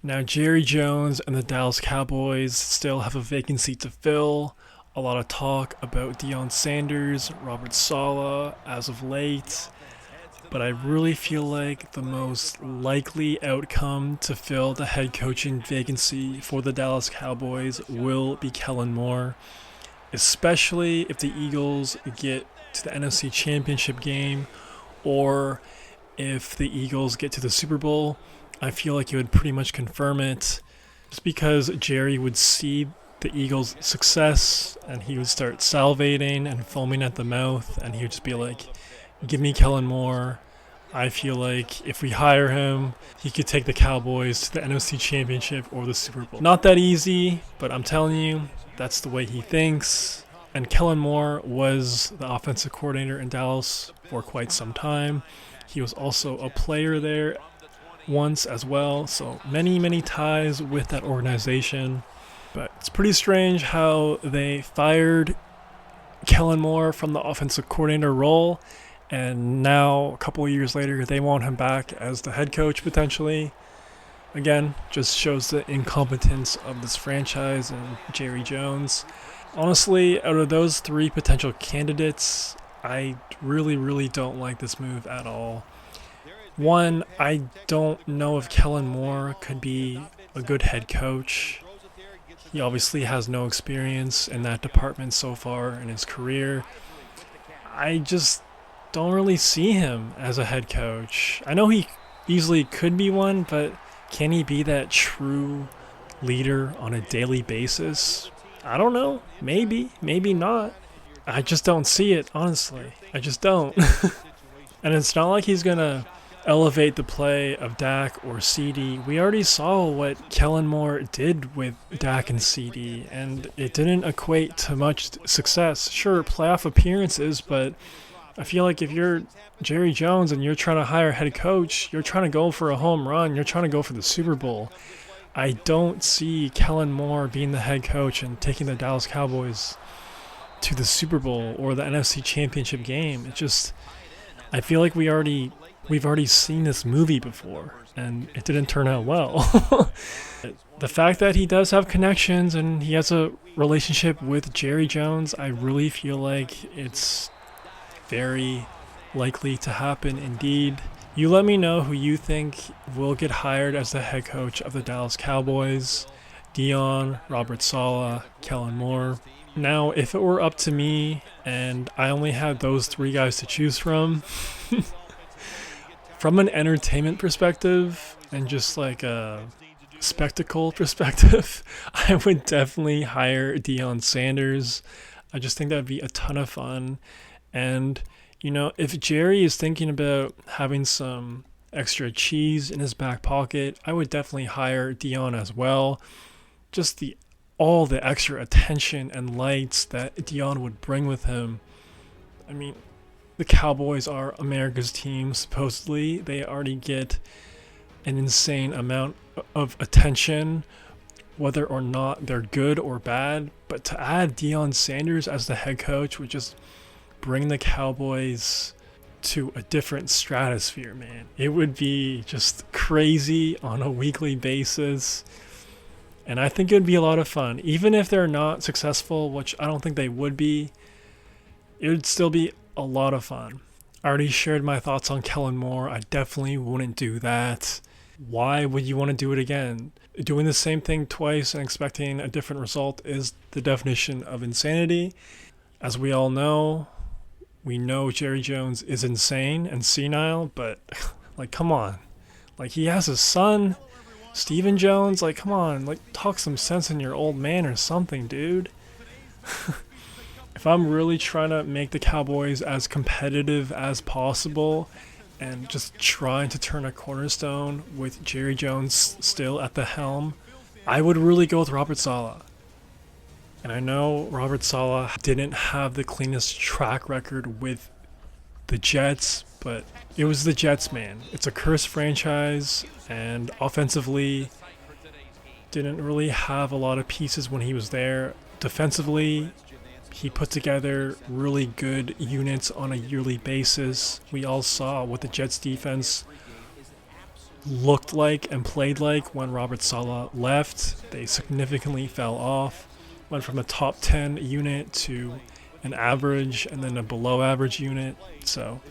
Now, Jerry Jones and the Dallas Cowboys still have a vacancy to fill. A lot of talk about Deion Sanders, Robert Saleh as of late, but I really feel like the most likely outcome to fill the head coaching vacancy for the Dallas Cowboys will be Kellen Moore, especially if the Eagles get to the NFC Championship game or if the Eagles get to the Super Bowl. I feel like it would pretty much confirm it just because Jerry would see the Eagles' success and he would start salivating and foaming at the mouth and he would just be like, give me Kellen Moore. I feel like if we hire him, he could take the Cowboys to the NFC Championship or the Super Bowl. Not that easy, but I'm telling you, that's the way he thinks. And Kellen Moore was the offensive coordinator in Dallas for quite some time. He was also a player there once as well, so many ties with that organization. But it's pretty strange how they fired Kellen Moore from the offensive coordinator role, and now a couple of years later they want him back as the head coach potentially. Again, just shows the incompetence of this franchise and Jerry Jones. Honestly, out of those three potential candidates, I really don't like this move at all. One, I don't know if Kellen Moore could be a good head coach. He obviously has no experience in that department so far in his career. I just don't really see him as a head coach. I know he easily could be one, but can he be that true leader on a daily basis? I don't know. Maybe not. I just don't see it, honestly. I just don't. And it's not like he's going to elevate the play of Dak or CD. We already saw what Kellen Moore did with Dak and CD, and it didn't equate to much success. Sure, playoff appearances, but I feel like if you're Jerry Jones and you're trying to hire a head coach, you're trying to go for a home run, you're trying to go for the Super Bowl. I don't see Kellen Moore being the head coach and taking the Dallas Cowboys to the Super Bowl or the NFC Championship game. It just, I feel like we've already seen this movie before, and it didn't turn out well. The fact that he does have connections and he has a relationship with Jerry Jones, I really feel like it's very likely to happen indeed. You let me know who you think will get hired as the head coach of the Dallas Cowboys. Deion, Robert Saleh, Kellen Moore. Now, if it were up to me and I only had those three guys to choose from, from an entertainment perspective and just like a spectacle perspective, I would definitely hire Deion Sanders. I just think that would be a ton of fun. And, you know, if Jerry is thinking about having some extra cheese in his back pocket, I would definitely hire Deion as well. Just all the extra attention and lights that Deion would bring with him. I mean, the Cowboys are America's team, supposedly. They already get an insane amount of attention, whether or not they're good or bad. But to add Deion Sanders as the head coach would just bring the Cowboys to a different stratosphere, man. It would be just crazy on a weekly basis. And I think it would be a lot of fun. Even if they're not successful, which I don't think they would be, it would still be a lot of fun. I already shared my thoughts on Kellen Moore. I definitely wouldn't do that. Why would you want to do it again? Doing the same thing twice and expecting a different result is the definition of insanity. As we all know, we know Jerry Jones is insane and senile, but like, come on. Like, he has a son, Steven Jones. Like, come on. Like, talk some sense in your old man or something, dude. If I'm really trying to make the Cowboys as competitive as possible and just trying to turn a cornerstone with Jerry Jones still at the helm, I would really go with Robert Saleh. And I know Robert Saleh didn't have the cleanest track record with the Jets, but it was the Jets, man. It's a cursed franchise, and offensively didn't really have a lot of pieces when he was there. Defensively, he put together really good units on a yearly basis. We all saw what the Jets defense looked like and played like when Robert Saleh left. They significantly fell off, went from a top 10 unit to an average and then a below average unit. So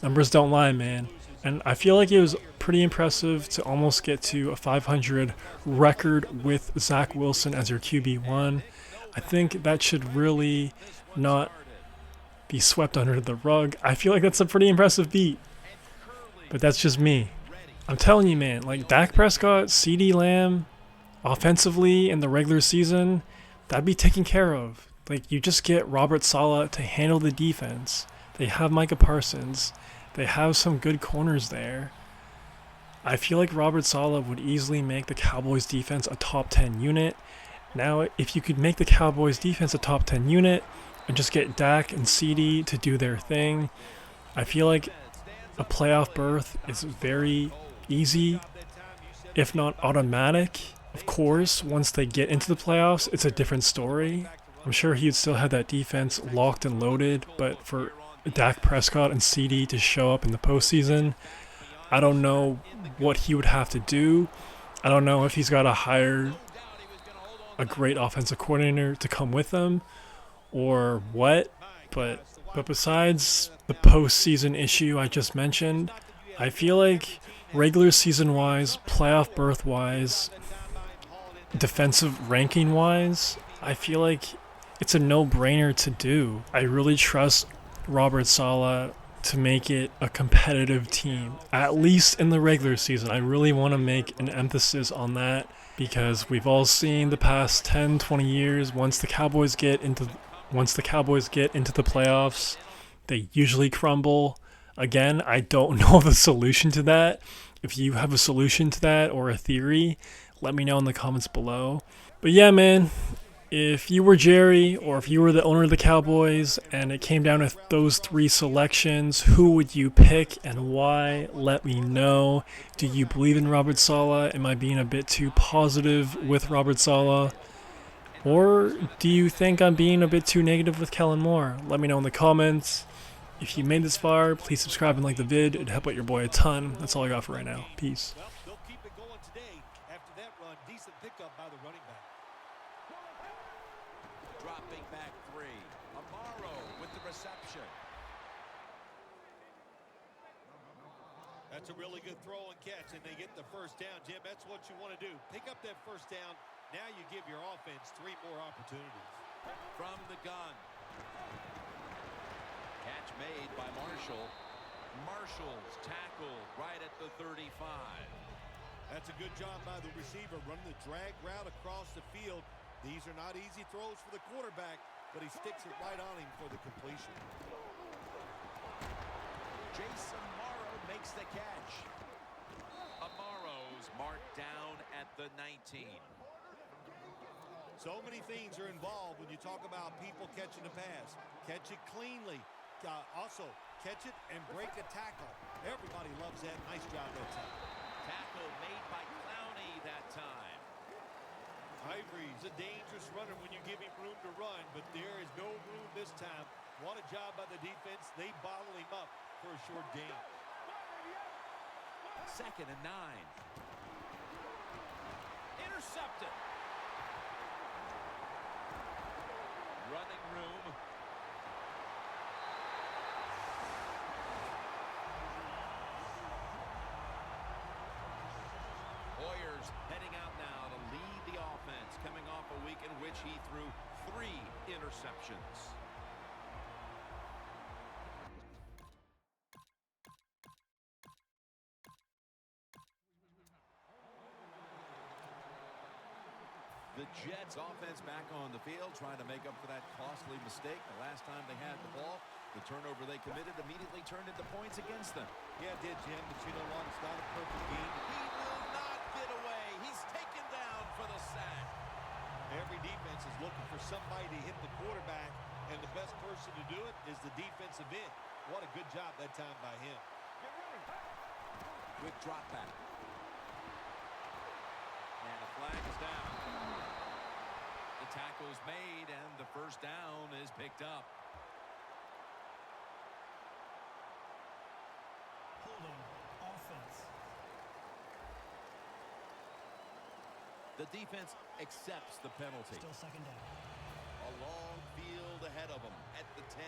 numbers don't lie, man. And I feel like it was pretty impressive to almost get to a 500 record with Zach Wilson as your QB1. I think that should really not be swept under the rug. I feel like that's a pretty impressive beat, but that's just me. I'm telling you, man, like Dak Prescott, CeeDee Lamb, offensively in the regular season, that'd be taken care of. Like, you just get Robert Saleh to handle the defense. They have Micah Parsons. They have some good corners there. I feel like Robert Saleh would easily make the Cowboys defense a top 10 unit. Now, if you could make the Cowboys defense a top 10 unit and just get Dak and CeeDee to do their thing, I feel like a playoff berth is very easy, if not automatic. Of course, once they get into the playoffs, it's a different story. I'm sure he'd still have that defense locked and loaded, but for Dak Prescott and CeeDee to show up in the postseason, I don't know what he would have to do. I don't know if he's got to hire a great offensive coordinator to come with them or what, but besides the postseason issue I just mentioned, I feel like regular season wise, playoff berth wise, defensive ranking wise, I feel like it's a no-brainer to do. I really trust Robert Saleh to make it a competitive team, at least in the regular season. I really want to make an emphasis on that because we've all seen the past 10, 20 years, once the Cowboys get into the playoffs, they usually crumble. Again, I don't know the solution to that. If you have a solution to that or a theory, let me know in the comments below. But yeah, man, if you were Jerry or if you were the owner of the Cowboys and it came down to those three selections, who would you pick and why? Let me know. Do you believe in Robert Saleh? Am I being a bit too positive with Robert Saleh? Or do you think I'm being a bit too negative with Kellen Moore? Let me know in the comments. If you made this far, please subscribe and like the vid. It'd help out your boy a ton. That's all I got for right now. Peace. They'll keep it going today after that run. Decent pickup by the running back. Dropping back three. Amaro with the reception. That's a really good throw and catch, and they get the first down. Jim, that's what you want to do. Pick up that first down. Now you give your offense 3 more opportunities. From the gun. Catch made by Marshall. Marshall's tackled right at the 35. That's a good job by the receiver, running the drag route across the field. These are not easy throws for the quarterback, but he sticks it right on him for the completion. Jason Morrow makes the catch. Amaro's marked down at the 19. So many things are involved when you talk about people catching the pass. Catch it cleanly. Also, catch it and break a tackle. Everybody loves that. Nice job that time. Tackle made by Clowney that time. Ivory's a dangerous runner when you give him room to run, but there is no room this time. What a job by the defense. They bottle him up for a short gain. 2nd and 9. Intercepted. Running room. Hoyer's heading out now to lead the offense, coming off a week in which he threw 3 interceptions. The Jets offense back on the field, trying to make up for that costly mistake. The last time they had the ball, the turnover they committed immediately turned into points against them. Yeah, it did, Jim, but you know what? It's not a perfect game. He will not get away. He's taken down for the sack. Every defense is looking for somebody to hit the quarterback, and the best person to do it is the defensive end. What a good job that time by him. Quick drop back. And the flag is down. The tackle's made, and the first down is picked up. Holding offense. The defense accepts the penalty. Still second down. A long field ahead of them at the 10.